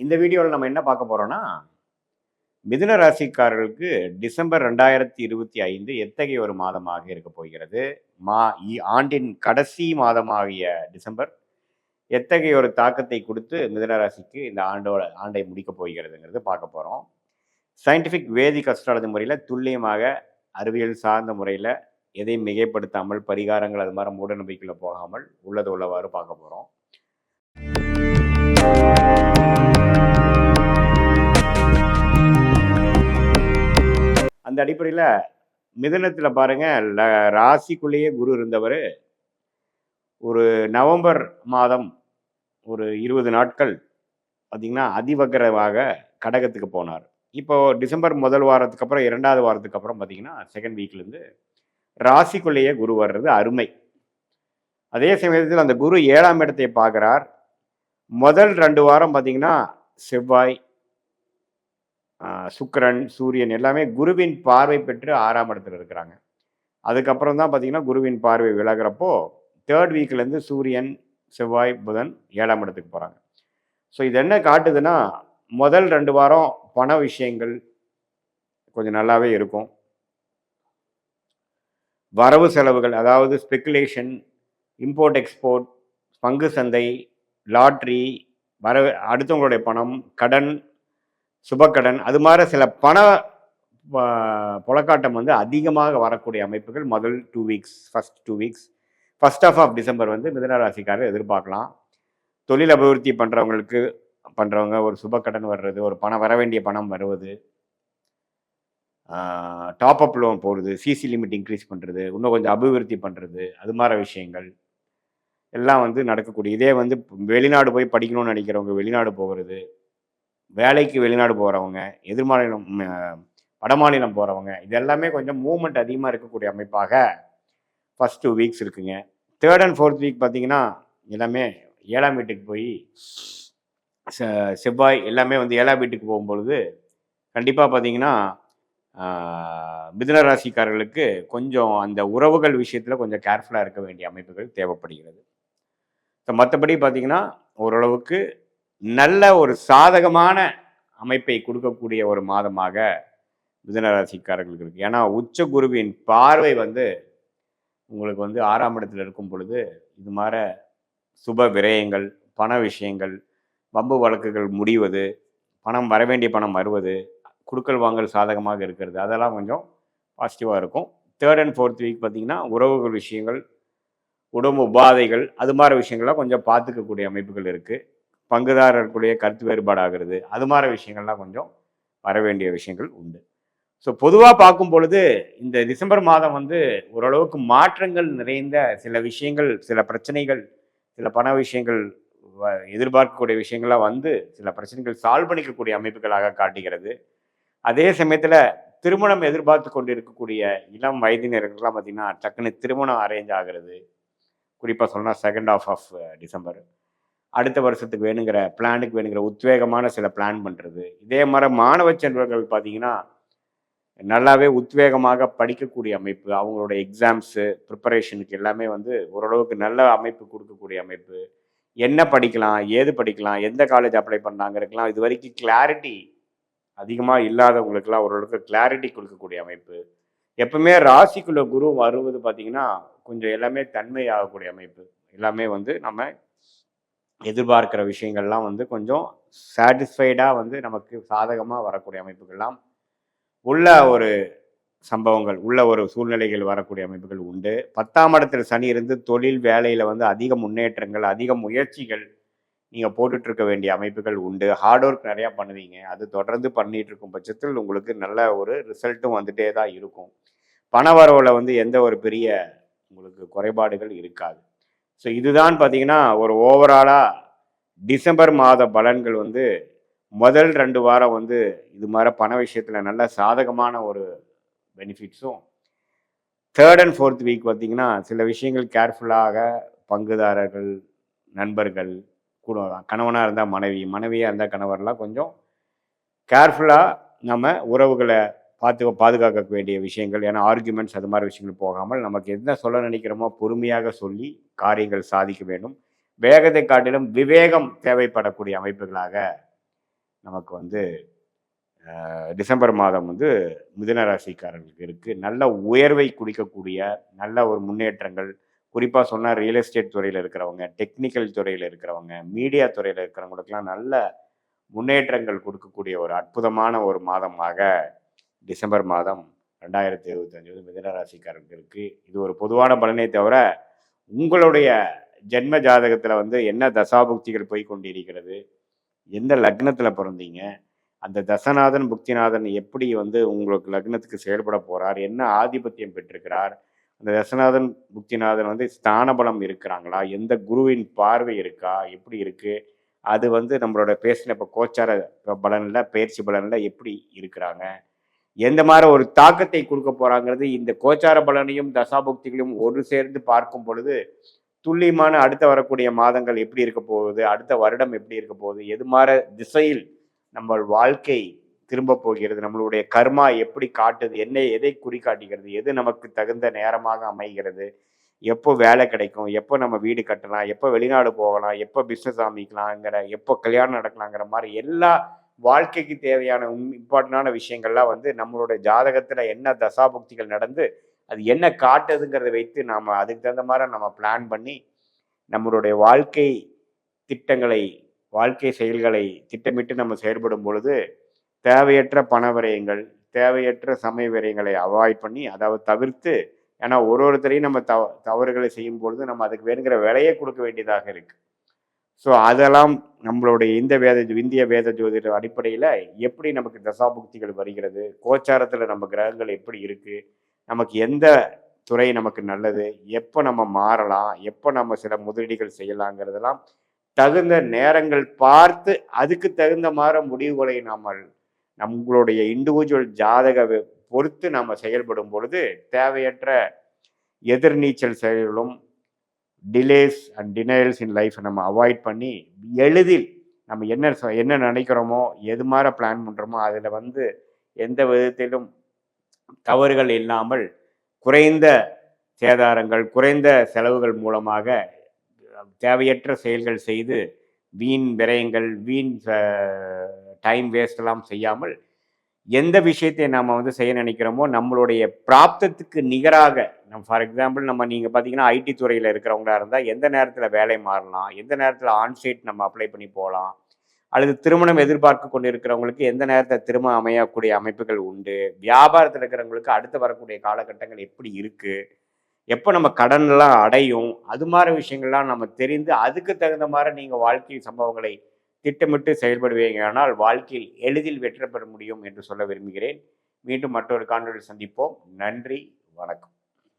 இந்த வீடியோவில் நம்ம என்ன பார்க்க போறோம்னா, மிதுன ராசிக்காரர்களுக்கு டிசம்பர் 2025 எத்தகைய ஒரு மாதமாக இருக்க போகிறது? மா ஆண்டின் கடைசி மாதமாகிய டிசம்பர் எத்தகைய ஒரு தாக்கத்தை கொடுத்து மிதுன ராசிக்கு இந்த ஆண்டை முடிக்கப் போகிறதுங்கிறது பார்க்க போறோம். சயின்டிஃபிக் வேதிக் அஸ்ட்ராலஜி முறையில் துல்லியமாக அறிவியல் சார்ந்த முறையில் எதையும் மிகைப்படுத்தாமல் பரிகாரங்கள் அது மாதிரி மூட நம்பிக்கையில போகாமல் உள்ளது உள்ளவாறு பார்க்க போறோம். அந்த அடிப்படையில் மிதுனத்தில் பாருங்க, ராசிக்குள்ளேயே குரு இருந்தவர் ஒரு நவம்பர் மாதம் ஒரு 20 நாட்கள் பார்த்தீங்கன்னா அதிவக்கரமாக கடகத்துக்கு போனார். இப்போ டிசம்பர் முதல் வாரத்துக்கு அப்புறம் 2வது வாரத்துக்கு அப்புறம் பார்த்தீங்கன்னா செகண்ட் வீக்லேருந்து ராசிக்குள்ளேயே குரு வர்றது அருமை. அதே சமயத்தில் அந்த குரு 7ஆம் இடத்தை பார்க்குறார். முதல் 2 வாரம் பார்த்தீங்கன்னா செவ்வாய், சுக்கிரன், சூரியன் எல்லாமே குருவின் பார்வை பெற்று 6ஆம் இடத்துல இருக்கிறாங்க. அதுக்கப்புறம் தான் பார்த்தீங்கன்னா குருவின் பார்வை விலகிறப்போ 3rd வீக்லேருந்து சூரியன், செவ்வாய், புதன் 7ஆம் இடத்துக்கு போகிறாங்க. ஸோ இது என்ன காட்டுதுன்னா, முதல் 2 வாரம் பண விஷயங்கள் கொஞ்சம் நல்லாவே இருக்கும். வரவு செலவுகள், அதாவது ஸ்பெக்குலேஷன், இம்போர்ட் எக்ஸ்போர்ட், பங்கு சந்தை, லாட்ரி, அடுத்தவங்களுடைய பணம், கடன், சுபக்கடன், அது மாதிரி சில பண புழக்காட்டம் வந்து அதிகமாக வரக்கூடிய அமைப்புகள் முதல் 2 வீக்ஸ், ஃபர்ஸ்ட் ஆஃப் டிசம்பர் வந்து மிதுன ராசிக்காரர் எதிர்பார்க்கலாம். தொழில் அபிவிருத்தி பண்ணுறவங்க ஒரு சுபக்கடன் வர்றது, ஒரு பணம் வர வேண்டிய பணம் வருவது, டாப் அப் லோன் போடுறது, சிசி லிமிட் இன்க்ரீஸ் பண்ணுறது, இன்னும் கொஞ்சம் அபிவிருத்தி பண்ணுறது, அது மாதிரி விஷயங்கள் எல்லாம் வந்து நடக்கக்கூடிய. இதே வந்து வெளிநாடு போய் படிக்கணும்னு நினைக்கிறவங்க வெளிநாடு போகிறது, வேலைக்கு வெளிநாடு போகிறவங்க, எதிர்மாநிலம் வடமாநிலம் போகிறவங்க, இது எல்லாமே கொஞ்சம் மூவ்மெண்ட் அதிகமாக இருக்கக்கூடிய அமைப்பாக ஃபர்ஸ்ட் 2 வீக்ஸ் இருக்குங்க. 3rd and 4th வீக் பார்த்தீங்கன்னா எல்லாமே 7ஆம் வீட்டுக்கு போய் செவ்வாய் எல்லாமே வந்து 7ஆம் வீட்டுக்கு போகும்பொழுது கண்டிப்பாக பார்த்தீங்கன்னா மிதுன ராசிக்காரர்களுக்கு கொஞ்சம் அந்த உறவுகள் விஷயத்தில் கொஞ்சம் கேர்ஃபுல்லாக இருக்க வேண்டிய அமைப்புகள் தேவைப்படுகிறது. ஸோ மற்றபடி பார்த்தீங்கன்னா ஓரளவுக்கு நல்ல ஒரு சாதகமான அமைப்பை கொடுக்கக்கூடிய ஒரு மாதமாக மிதுன ராசிக்காரர்களுக்கு இருக்குது. ஏன்னா உச்ச குருவின் பார்வை வந்து உங்களுக்கு வந்து 6ஆம் இடத்துல இருக்கும் பொழுது இது மாதிரி சுப விரயங்கள், பண விஷயங்கள், வம்பு வழக்குகள் முடிவது, பணம் வரவேண்டிய பணம் வருவது, குடுக்கல் வாங்கல் சாதகமாக இருக்கிறது, அதெல்லாம் கொஞ்சம் பாசிட்டிவாக இருக்கும். 3rd and 4th வீக் பார்த்தீங்கன்னா உறவுகள் விஷயங்கள், உடம்பு உபாதைகள், அது மாதிரி விஷயங்கள்லாம் கொஞ்சம் பார்த்துக்கக்கூடிய அமைப்புகள் இருக்குது. பங்குதாரர்களுடைய கருத்து வேறுபாடாகிறது, அது மாதிரி விஷயங்கள்லாம் கொஞ்சம் வர வேண்டிய விஷயங்கள் உண்டு. ஸோ பொதுவாக பார்க்கும் பொழுது இந்த டிசம்பர் மாதம் வந்து ஓரளவுக்கு மாற்றங்கள் நிறைந்த சில விஷயங்கள், சில பிரச்சனைகள், சில பண விஷயங்கள், எதிர்பார்க்கக்கூடிய விஷயங்கள்லாம் வந்து சில பிரச்சனைகள் சால்வ் பண்ணிக்கக்கூடிய அமைப்புகளாக காட்டுகிறது. அதே சமயத்தில் திருமணம் எதிர்பார்த்து கொண்டு இருக்கக்கூடிய இளம் வயதினர்கள்லாம் பார்த்தீங்கன்னா டக்குன்னு திருமணம் அரேஞ்ச் ஆகிறது. குறிப்பாக சொன்னால் செகண்ட் ஆஃப் டிசம்பர் அடுத்த வருஷத்துக்கு பிளானுக்கு வேணுங்கிற உத்வேகமான சில பிளான் பண்ணுறது. இதே மாதிரி மாணவ செல்வர்கள் பார்த்தீங்கன்னா நல்லாவே உத்வேகமாக படிக்கக்கூடிய அமைப்பு, அவங்களோட எக்ஸாம்ஸு ப்ரிப்பரேஷனுக்கு எல்லாமே வந்து ஓரளவுக்கு நல்ல அமைப்பு கொடுக்கக்கூடிய அமைப்பு. என்ன படிக்கலாம், ஏது படிக்கலாம், எந்த காலேஜ் அப்ளை பண்ணாங்கிறதுக்கெலாம் இது வரைக்கும் கிளாரிட்டி அதிகமாக இல்லாதவங்களுக்கெல்லாம் ஓரளவுக்கு கிளாரிட்டி கொடுக்கக்கூடிய அமைப்பு. எப்பவுமே ராசிக்குள்ள குரு வருவது பார்த்தீங்கன்னா கொஞ்சம் எல்லாமே தன்மை ஆகக்கூடிய அமைப்பு. எல்லாமே வந்து நம்ம எதிர்பார்க்கிற விஷயங்கள்லாம் வந்து கொஞ்சம் சாட்டிஸ்ஃபைடாக வந்து நமக்கு சாதகமாக வரக்கூடிய அமைப்புகள்லாம் உள்ள ஒரு சம்பவங்கள், உள்ள ஒரு சூழ்நிலைகள் வரக்கூடிய அமைப்புகள் உண்டு. 10ஆம் இடத்துல சனி இருந்து தொழில் வேலையில் வந்து அதிக முன்னேற்றங்கள், அதிக முயற்சிகள் நீங்கள் போட்டுட்டு இருக்க வேண்டிய அமைப்புகள் உண்டு. ஹார்ட் ஒர்க் நிறையா பண்ணுவீங்க. அது தொடர்ந்து பண்ணிட்டு இருக்கும் பட்சத்தில் உங்களுக்கு நல்ல ஒரு ரிசல்ட்டும் வந்துட்டே தான் இருக்கும். பண வரவில் வந்து எந்த ஒரு பெரிய உங்களுக்கு குறைபாடுகள் இருக்காது. ஸோ இதுதான் பார்த்தீங்கன்னா ஒரு ஓவராலாக டிசம்பர் மாத பலன்கள் வந்து முதல் 2 வாரம் வந்து இது மாதிரி பண விஷயத்தில் நல்ல சாதகமான ஒரு பெனிஃபிட்ஸும், 3rd and 4th வீக் பார்த்தீங்கன்னா சில விஷயங்கள் கேர்ஃபுல்லாக பங்குதாரர்கள், நண்பர்கள், கூட கணவனாக இருந்தால் மனைவியாக இருந்தால் கணவர்லாம் கொஞ்சம் கேர்ஃபுல்லாக நம்ம உறவுகளை பாதுகாக்க வேண்டிய விஷயங்கள். ஏன்னா ஆர்குமெண்ட்ஸ் அது மாதிரி விஷயங்கள் போகாமல் நமக்கு என்ன சொல்ல நினைக்கிறோமோ பொறுமையாக சொல்லி காரியங்கள் சாதிக்க வேண்டும். வேகத்தை காட்டிலும் விவேகம் தேவைப்படக்கூடிய அமைப்புகளாக நமக்கு வந்து டிசம்பர் மாதம் வந்து மிதுன ராசிக்காரர்களுக்கு இருக்குது. நல்ல உயர்வை குடிக்கக்கூடிய நல்ல ஒரு முன்னேற்றங்கள், குறிப்பாக சொன்னால் ரியல் எஸ்டேட் துறையில் இருக்கிறவங்க, டெக்னிக்கல் துறையில் இருக்கிறவங்க, மீடியா துறையில் இருக்கிறவங்களுக்கெல்லாம் நல்ல முன்னேற்றங்கள் கொடுக்கக்கூடிய ஒரு அற்புதமான ஒரு மாதமாக டிசம்பர் மாதம் 2025 மிதுன ராசிக்காரர்களுக்கு இருக்குது. இது ஒரு பொதுவான பலனே தவிர உங்களுடைய ஜென்ம ஜாதகத்தில் வந்து என்ன தசாபுக்திகள் போய் கொண்டிருக்கிறது, எந்த லக்னத்தில் பிறந்தீங்க, அந்த தசநாதன் புக்திநாதன் எப்படி வந்து உங்களுக்கு லக்னத்துக்கு செயல்பட போகிறார், என்ன ஆதிபத்தியம் பெற்றிருக்கிறார், அந்த தசநாதன் புக்திநாதன் வந்து ஸ்தான பலம் இருக்கிறாங்களா, எந்த குருவின் பார்வை இருக்கா, எப்படி இருக்குது, அது வந்து நம்மளோட பேசின இப்போ கோச்சார பலனில் பயிற்சி பலனில் எப்படி இருக்கிறாங்க, எந்த மாதிரி ஒரு தாக்கத்தை கொடுக்க போகிறாங்கிறது இந்த கோச்சார பலனையும் தசாபுக்திகளையும் ஒரு சேர்ந்து பார்க்கும் பொழுது துல்லியமான அடுத்த வரக்கூடிய மாதங்கள் எப்படி இருக்க போகுது, அடுத்த வருடம் எப்படி இருக்க போகுது, எது மாதிரி திசையில் நம்ம வாழ்க்கை திரும்ப போகிறது, நம்மளுடைய கர்மா எப்படி காட்டுது, என்ன எதை குறிக்காட்டுகிறது, எது நமக்கு தகுந்த நேரமாக அமைகிறது, எப்போ வேலை கிடைக்கும், எப்போ நம்ம வீடு கட்டலாம், எப்போ வெளிநாடு போகலாம், எப்போ பிஸ்னஸ் ஆரம்பிக்கலாங்கிற, எப்போ கல்யாணம் நடக்கலாங்கிற மாதிரி எல்லா வாழ்க்கைக்கு தேவையான இம்பார்ட்டண்டான விஷயங்கள்லாம் வந்து நம்மளுடைய ஜாதகத்தில் என்ன தசாபுக்திகள் நடந்து அது என்ன காட்டுதுங்கிறத வைத்து நாம் அதுக்கு தகுந்த மாதிரி நம்ம பிளான் பண்ணி நம்மளுடைய வாழ்க்கை திட்டங்களை வாழ்க்கை செயல்களை திட்டமிட்டு நம்ம செயல்படும் பொழுது தேவையற்ற பண விரயங்கள், தேவையற்ற சமய விரயங்களை அவாய்ட் பண்ணி, அதாவது தவிர்த்து, ஏன்னா ஒருத்தரையும் நம்ம தவறுகளை செய்யும் பொழுது நம்ம அதுக்கு வேணுங்கிற விலையை கொடுக்க வேண்டியதாக இருக்கு. ஸோ அதெல்லாம் நம்மளுடைய இந்திய வேத ஜோதிட அடிப்படையில் எப்படி நமக்கு தசாபுக்திகள் வருகிறது, கோச்சாரத்தில் நம்ம கிரகங்கள் எப்படி இருக்குது, நமக்கு எந்த துறை நமக்கு நல்லது, எப்போ நம்ம மாறலாம், எப்போ நம்ம சில முதலீடுகள் செய்யலாங்கிறதெல்லாம் தகுந்த நேரங்கள் பார்த்து அதுக்கு தகுந்த மாதிரி முடிவுகளை நம்மளுடைய இண்டிவிஜுவல் ஜாதக பொறுத்து நம்ம செயல்படும் பொழுது தேவையற்ற எதிர்நீச்சல் செயல்களும் டிலேஸ் அண்ட் டினைல்ஸ் இன் லைஃப் நம்ம அவாய்ட் பண்ணி எளிதில் நம்ம என்ன நினைக்கிறோமோ, எது மாதிரி பிளான் பண்ணுறோமோ அதில் வந்து எந்த விதத்திலும் தவறுகள் இல்லாமல் குறைந்த சேதாரங்கள், குறைந்த செலவுகள் மூலமாக தேவையற்ற செயல்கள் செய்து வீண் விரயங்கள், வீண் டைம் வேஸ்டெல்லாம் செய்யாமல் எந்த விஷயத்தை நாம் வந்து செய்ய நினைக்கிறோமோ நம்மளுடைய பிராப்தத்துக்கு நிகராக ஃபார் எக்ஸாம்பிள் நீங்கள் பார்த்தீங்கன்னா ஐடி துறையில் இருக்கிறவங்களா இருந்தால் எந்த நேரத்தில் வேலை மாறலாம், எந்த நேரத்தில் ஆன்சைட் நம்ம அப்ளை பண்ணி போகலாம், அல்லது திருமணம் எதிர்பார்த்து கொண்டு இருக்கிறவங்களுக்கு எந்த நேரத்தில் திருமணம் அமையக்கூடிய அமைப்புகள் உண்டு, வியாபாரத்தில் இருக்கிறவங்களுக்கு அடுத்து வரக்கூடிய காலகட்டங்கள் எப்படி இருக்குது, எப்போ நம்ம கடன்லாம் அடையும், அது மாதிரி விஷயங்கள்லாம் நம்ம தெரிந்து அதுக்கு தகுந்த மாதிரி நீங்கள் வாழ்க்கை சம்பவங்களை திட்டமிட்டு செயல்படுவீங்க. ஆனால் வாழ்க்கையில் எளிதில் வெற்றி பெற முடியும் என்று சொல்ல விரும்புகிறேன். மீண்டும் மற்றொரு காணொளியில் சந்திப்போம். நன்றி, வணக்கம்.